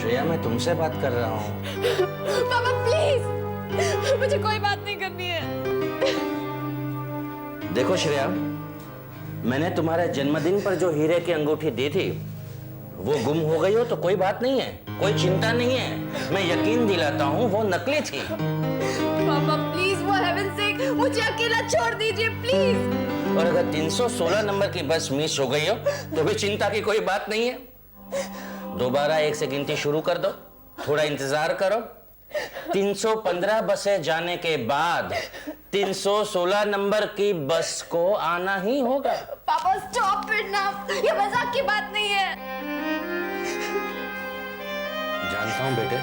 श्रेया, मैं तुमसे बात कर रहा हूँ। पापा प्लीज, मुझे कोई बात नहीं करनी है। देखो श्रेया, मैंने तुम्हारे जन्मदिन पर जो हीरे की अंगूठी दी थी वो गुम हो गई हो तो कोई बात नहीं है, कोई चिंता नहीं है। मैं यकीन दिलाता हूँ वो नकली थी। पापा प्लीज, वो हेवन से मुझे अकेला छोड़ दीजिए प्लीज। और अगर 316 नंबर की बस मिस हो गई हो तो भी चिंता की कोई बात नहीं है। दोबारा 1 से गिनती शुरू कर दो, थोड़ा इंतजार करो। 315 बसें जाने के बाद 316 नंबर की बस को आना ही होगा। पापा स्टॉप इट नाउ, ये मजाक की बात नहीं है। जानता हूं बेटे,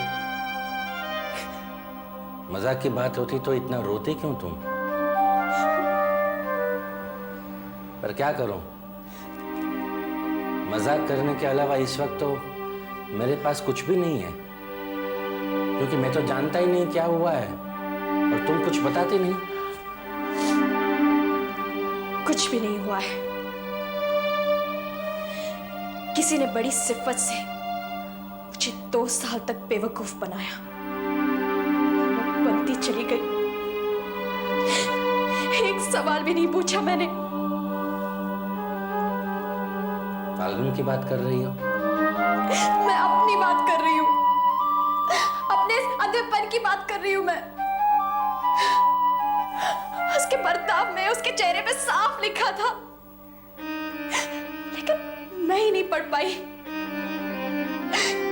मजाक की बात होती तो इतना रोती क्यों तुम? पर क्या करूं, मजाक करने के अलावा इस वक्त तो मेरे पास कुछ भी नहीं है, क्योंकि मैं तो जानता ही नहीं क्या हुआ है और तुम कुछ बताती नहीं। कुछ भी नहीं हुआ है। किसी ने बड़ी सिफत से मुझे 2 साल तक बेवकूफ बनाया। बनती चली गई, एक सवाल भी नहीं पूछा मैंने। फाल्गुन की बात कर रही हो? मैं अपनी बात कर रही हूँ, अपने अंधेपन की बात कर रही हूँ मैं। उसके बर्ताव में, उसके चेहरे पे साफ लिखा था, लेकिन मैं ही नहीं पढ़ पाई।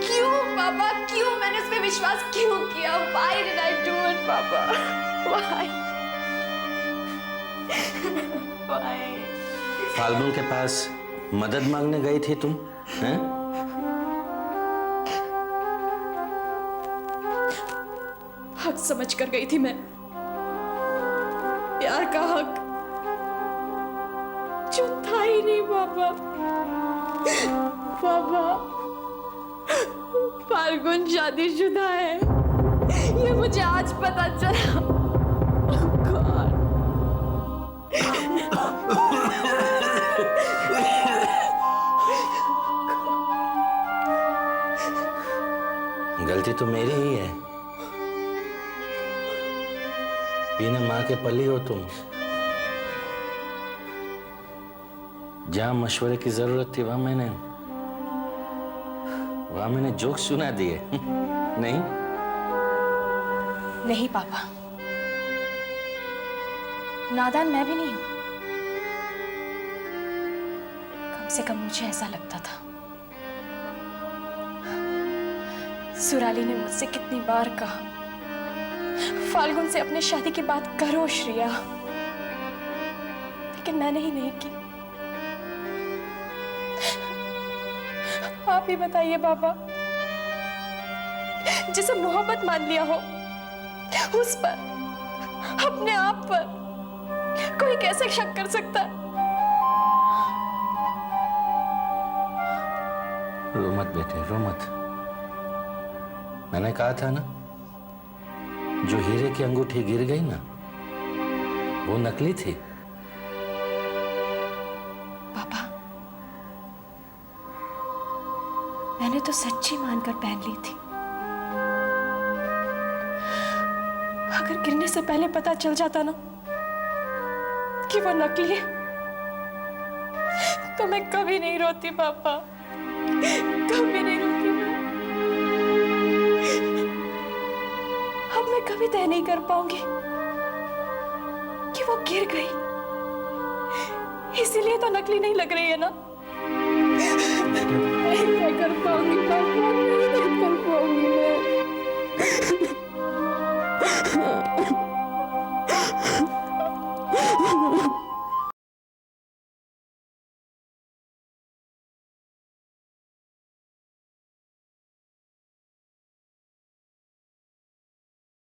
क्यों पापा, क्यों मैंने उस पे विश्वास क्यों किया? Why did I do it, पापा? Why? Why? फाल्गुन के पास मदद मांगने गई थी तुम, हैं? हक समझ कर गई थी मैं, प्यार का हक जो था ही नहीं पापा। पापा, फाल्गुन शादीशुदा है, ये मुझे आज पता चला। God. गलती तो मेरी ही है। बिना माँ के पली हो तुम। जहां मशवरे की जरूरत थी वहां मैंने जोक सुना दिए। नहीं नहीं पापा, नादान मैं भी नहीं हूं। कम से कम मुझे ऐसा लगता था। सुराली ने मुझसे कितनी बार कहा, फाल्गुन से अपने शादी की बात करो श्रेया, लेकिन मैंने ही नहीं की। आप ही बताइए पापा, जिसे मोहब्बत मान लिया हो उस पर, अपने आप पर कोई कैसे शक कर सकता है? रो मत बेटे, रो मत। मैंने कहा था ना, जो हीरे की अंगूठी गिर गई ना वो नकली थी। पापा, मैंने तो सच्ची मानकर पहन ली थी। अगर गिरने से पहले पता चल जाता ना कि वो नकली है, तो मैं कभी नहीं रोती पापा, कभी नहीं रोती मैं। अब मैं कभी तय नहीं कर पाऊंगी कि वो गिर गई, इसीलिए तो नकली नहीं लग रही है ना। नहीं तय कर पाऊंगी पापा।